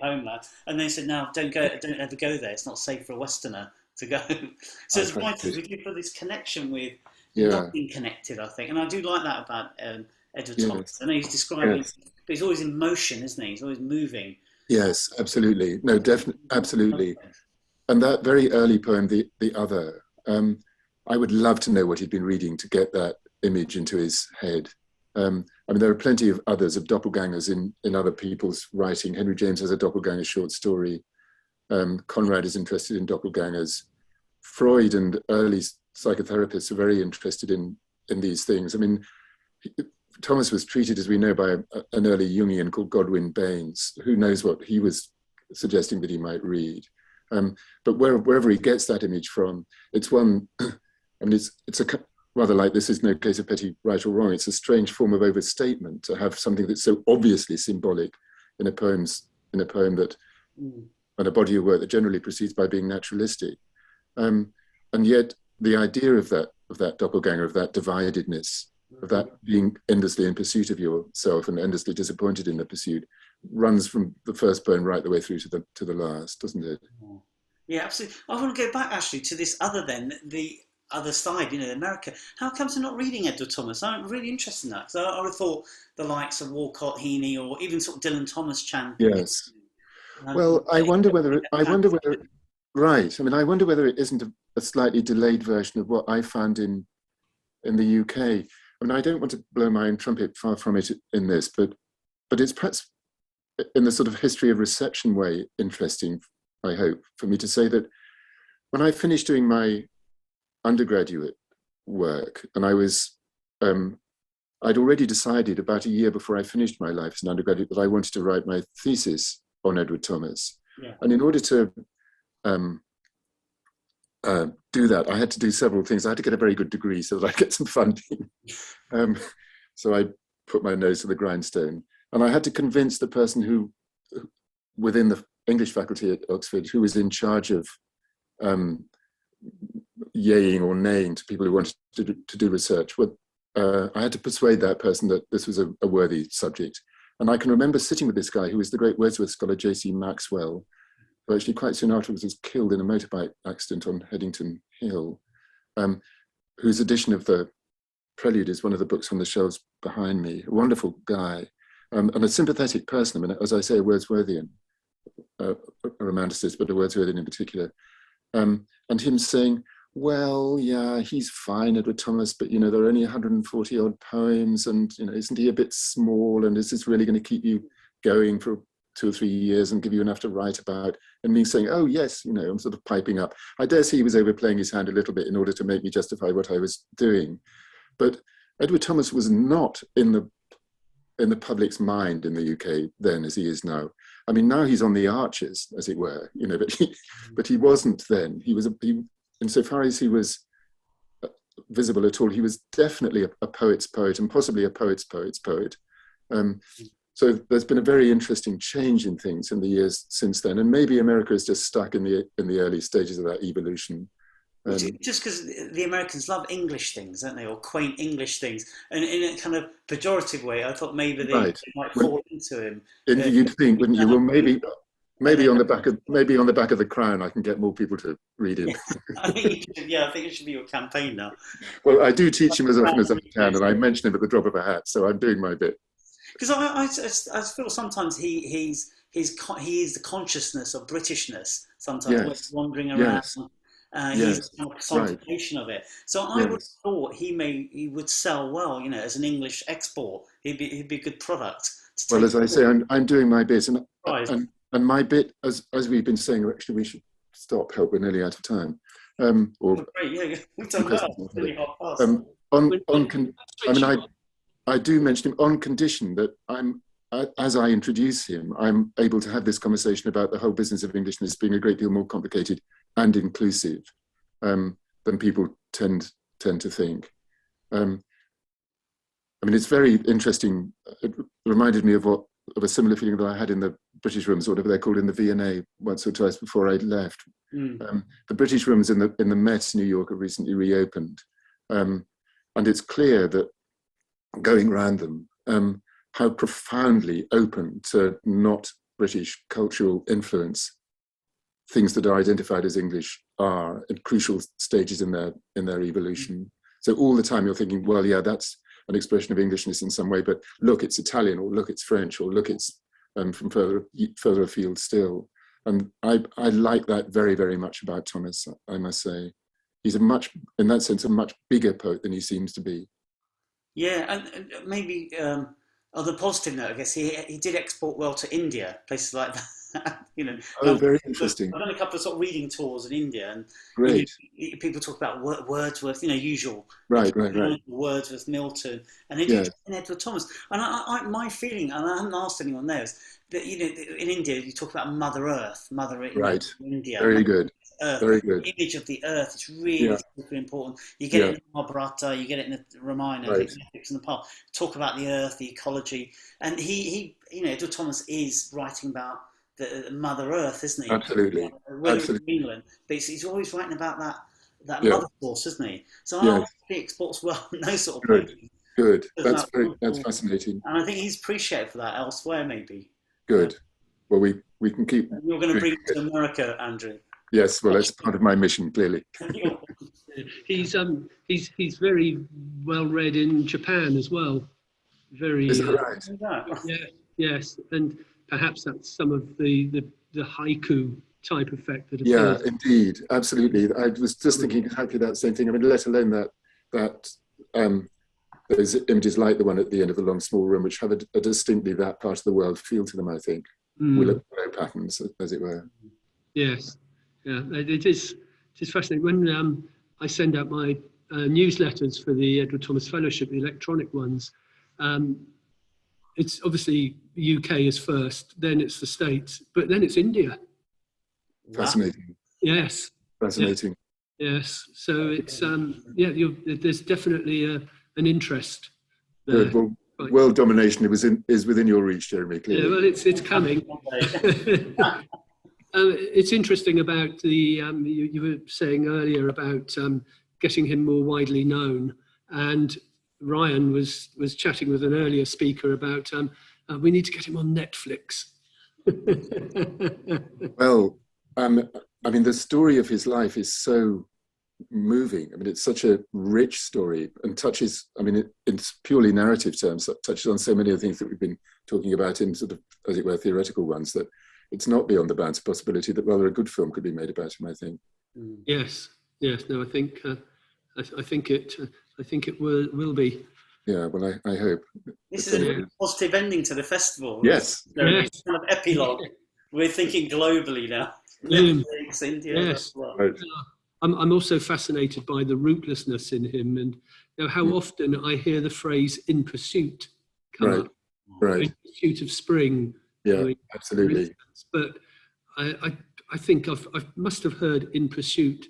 homeland. And they said, no, don't ever go there. It's not safe for a Westerner to go. So as writers, we do feel this connection with not being connected, I think. And I do like that about Edward Thomas. I know he's describing, but he's always in motion, isn't he? He's always moving. Yes, absolutely. No, definitely, absolutely. And that very early poem, The Other, I would love to know what he'd been reading to get that image into his head. I mean, there are plenty of others, of doppelgangers in other people's writing. Henry James has a doppelganger short story. Conrad is interested in doppelgangers. Freud and early psychotherapists are very interested in these things. I mean, Thomas was treated, as we know, by an early Jungian called Godwin Baines. Who knows what he was suggesting that he might read. But wherever he gets that image from, it's one, I mean, it's a rather like This Is No Case of Petty Right or Wrong. It's a strange form of overstatement to have something that's so obviously symbolic in a poem that, and a body of work that generally proceeds by being naturalistic. And yet the idea of that doppelganger, of that dividedness, of that being endlessly in pursuit of yourself and endlessly disappointed in the pursuit, runs from the first poem right the way through to the last, doesn't it? Yeah, absolutely. I want to go back actually to this other then, the other side, America. How come they're not reading Edward Thomas? I'm really interested in that, because I would have thought the likes of Walcott, Heaney, or even sort of Dylan Thomas champion. Yes. Well, I wonder whether it isn't a slightly delayed version of what I found in the UK. I mean, I don't want to blow my own trumpet, far from it in this, but it's perhaps in the sort of history of reception way interesting, I hope, for me to say that when I finished doing my undergraduate work, and I'd already decided about a year before I finished my life as an undergraduate that I wanted to write my thesis on Edward Thomas. Yeah. And in order to do that, I had to do several things. I had to get a very good degree so that I'd get some funding. So I put my nose to the grindstone. And I had to convince the person who, within the English faculty at Oxford, who was in charge of yaying or naying to people who wanted to do research. I had to persuade that person that this was a worthy subject. And I can remember sitting with this guy who was the great Wordsworth scholar, J.C. Maxwell, who actually quite soon afterwards was killed in a motorbike accident on Headington Hill, whose edition of the Prelude is one of the books on the shelves behind me. A wonderful guy, and a sympathetic person. I mean, as I say, a Wordsworthian, a romanticist, but a Wordsworthian in particular. And him saying, well, yeah, he's fine, Edward Thomas, but, there are only 140 odd poems, and, isn't he a bit small, and is this really going to keep you going for 2 or 3 years and give you enough to write about? And me saying, oh, yes, I'm sort of piping up. I dare say he was overplaying his hand a little bit in order to make me justify what I was doing. But Edward Thomas was not in the public's mind in the UK then as he is now. I mean, now he's on the arches, as it were, you know, but he wasn't then. Insofar as he was visible at all, he was definitely a poet's poet, and possibly a poet's poet. So there's been a very interesting change in things in the years since then, and maybe America is just stuck in the early stages of that evolution. Just because the Americans love English things, don't they, or quaint English things, and in a kind of pejorative way, I thought maybe they might fall into him. You'd think, wouldn't you? Well, maybe on the back of the Crown, I can get more people to read it. I think it should be your campaign now. Well, I do teach him as often as I can, and I mention him at the drop of a hat, so I'm doing my bit. Because I feel sometimes he is the consciousness of Britishness. Sometimes wandering around. He's a kind of personification of it. So I would have thought he would sell well, you know, as an English export. He'd be a good product. Well, as I say, I'm doing my bit, and my bit, as we've been saying, actually we should stop. Help, we're nearly out of time. Great, yeah, we've done well. It's really hot. I do mention him on condition that as I introduce him, I'm able to have this conversation about the whole business of Englishness being a great deal more complicated and inclusive than people tend to think. I mean, it's very interesting. It reminded me of a similar feeling that I had in the British rooms, or whatever they're called, in the V&A once or twice before I left. The British rooms in the Met, New York, have recently reopened, and it's clear that going around them, how profoundly open to not British cultural influence things that are identified as English are at crucial stages in their evolution. So all the time you're thinking, well, yeah, that's an expression of Englishness in some way, but look, it's Italian, or look, it's French, or look, it's from further afield still. And I like that very, very much about Thomas, I must say. He's in that sense, a much bigger poet than he seems to be. Yeah, and maybe on the positive note, I guess he did export well to India, places like that. You know, very interesting. I've done a couple of sort of reading tours in India, and great. People talk about Wordsworth, you know, usual. Right. Wordsworth, Milton, and Edward Thomas. And my feeling, and I haven't asked anyone there, is that, you know, in India you talk about Mother Earth, in India. Very good. Earth, very good. The image of the earth is really super important. You get it in the Mahabharata, you get it in the Ramayana, the epics in the past. Talk about the earth, the ecology, and he you know, Edward Thomas is writing about the Mother Earth, isn't he? Absolutely. Whether it's in England, but he's always writing about that mother force, isn't he? So I think he exports well in those sort of places. Good. That's fascinating. And I think he's appreciated for that elsewhere, maybe. Good. Well, we can keep. You're going to bring it to America, Andrew. Yes, well, that's part of my mission, clearly. He's very well read in Japan as well. Very. Is that right? Yeah. Yes, and perhaps that's some of the haiku type effect that. Yeah, indeed, absolutely. I was just thinking exactly that same thing. I mean, let alone that those images like the one at the end of The Long Small Room, which have a distinctly that part of the world feel to them, I think. Willow patterns, as it were. Yes. Yeah, it is fascinating. When I send out my newsletters for the Edward Thomas Fellowship, the electronic ones, it's obviously UK is first, then it's the States, but then it's India. Fascinating. Yes. Fascinating. Yes. So it's there's definitely an interest there. Good. Well, world domination is within your reach, Jeremy. Clearly. Yeah, well, it's coming. It's interesting about the you were saying earlier about getting him more widely known, and Ryan was chatting with an earlier speaker about we need to get him on Netflix. Well, I mean, the story of his life is so moving. I mean, it's such a rich story and touches, I mean, in purely narrative terms, touches on so many of the things that we've been talking about in sort of, as it were, theoretical ones, that it's not beyond the bounds of possibility that rather a good film could be made about him, I think. Yes. No, I think it will be. Yeah, well, I hope. This is a positive ending to the festival. Yes. Kind of epilogue. We're thinking globally now. Netflix, India. Yes. Well. Right. I'm also fascinated by the rootlessness in him, and you know, how often I hear the phrase "in pursuit" come up. Right. In pursuit of spring, Yeah, for absolutely. instance. But I think I must have heard In Pursuit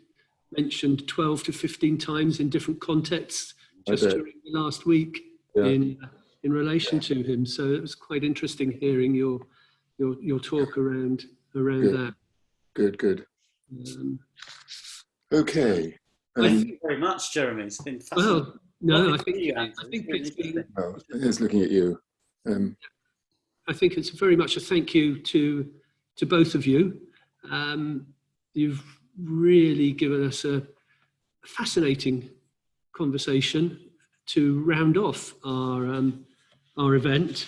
mentioned 12 to 15 times in different contexts just during the last week in relation to him. So it was quite interesting hearing your talk around that. Good. Okay. Thank you very much, Jeremy. It's been fascinating. Well, no, I think it's been. Well, here's looking at you. I think it's very much a thank you to both of you. You've really given us a fascinating conversation to round off our event,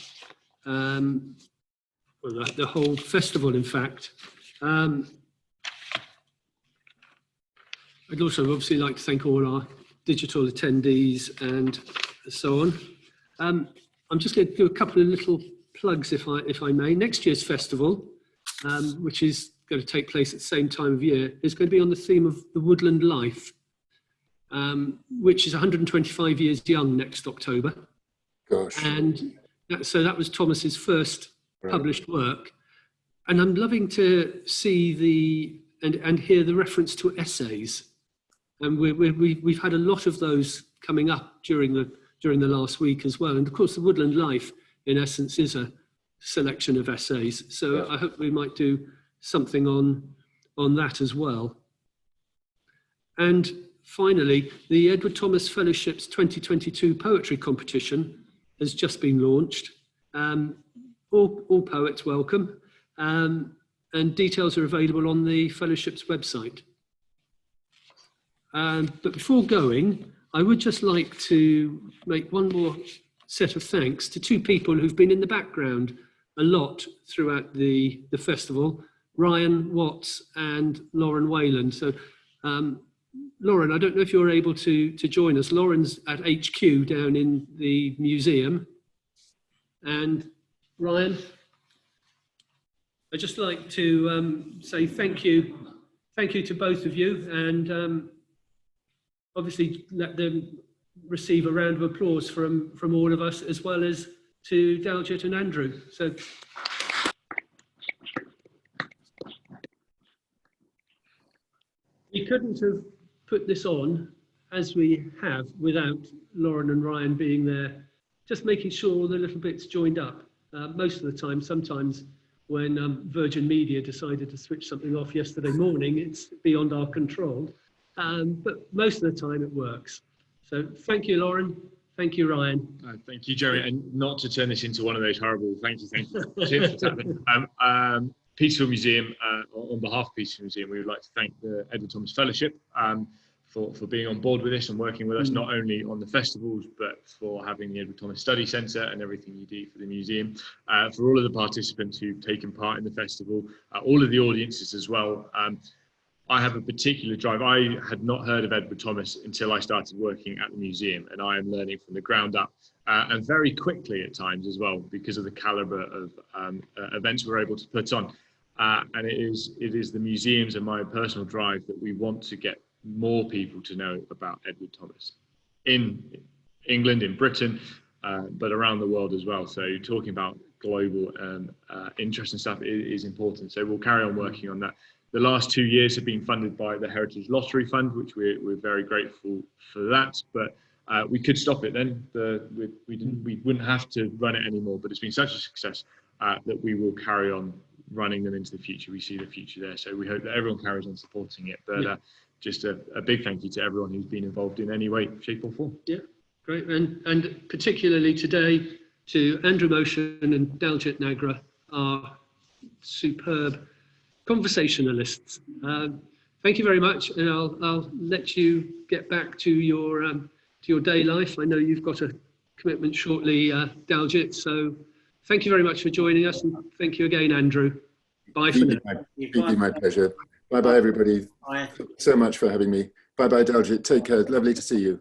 well, the whole festival, in fact. I'd also obviously like to thank all our digital attendees and so on. I'm just going to do a couple of little plugs, if I may. Next year's festival, which is going to take place at the same time of year, is going to be on the theme of the woodland life, which is 125 years young next October. Gosh. And so that was Thomas's first published work. And I'm loving to see and hear the reference to essays. And we've had a lot of those coming up during the last week as well. And of course, the woodland life, in essence, is a selection of essays. So I hope we might do something on that as well. And finally, the Edward Thomas Fellowship's 2022 poetry competition has just been launched. All poets welcome. And details are available on the Fellowship's website. But before going, I would just like to make one more set of thanks to two people who've been in the background a lot throughout the festival, Ryan Watts and Lauren Wayland. So Lauren, I don't know if you're able to join us. Lauren's at HQ down in the museum. And Ryan, I'd just like to say thank you to both of you, and obviously let them receive a round of applause from all of us, as well as to Daljit and Andrew. So we couldn't have put this on as we have without Lauren and Ryan being there, just making sure all the little bits joined up. Most of the time, sometimes when Virgin Media decided to switch something off yesterday morning, it's beyond our control. But most of the time it works. So thank you, Lauren. Thank you, Ryan. Thank you, Jeremy. And not to turn this into one of those horrible thank you. Peaceful Museum, on behalf of Peaceful Museum, we would like to thank the Edward Thomas Fellowship for being on board with this and working with us, not only on the festivals, but for having the Edward Thomas Study Centre and everything you do for the museum, for all of the participants who've taken part in the festival, all of the audiences as well. I have a particular drive. I had not heard of Edward Thomas until I started working at the museum, and I am learning from the ground up, and very quickly at times as well, because of the calibre of events we're able to put on. And it is the museums and my personal drive that we want to get more people to know about Edward Thomas in England, in Britain, but around the world as well. So talking about global interest and stuff is important. So we'll carry on working on that. The last 2 years have been funded by the Heritage Lottery Fund, which we're very grateful for that. But we could stop it then. We wouldn't have to run it anymore. But it's been such a success that we will carry on running them into the future. We see the future there. So we hope that everyone carries on supporting it. But just a big thank you to everyone who's been involved in any way, shape or form. Yeah, great. And particularly today to Andrew Motion and Daljit Nagra, our superb conversationalists. Thank you very much, and I'll let you get back to your day life. I know you've got a commitment shortly, Daljit. So thank you very much for joining us, and thank you again, Andrew. Bye for now. My pleasure. Bye, everybody. Bye. So much for having me. Bye, Daljit. Take care. Lovely to see you.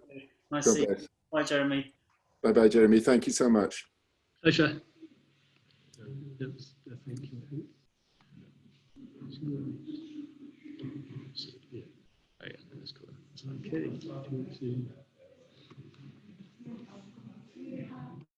Nice to see you. Bye, Jeremy. Bye, Jeremy. Thank you so much. Pleasure. Yeah, that's cool. Okay.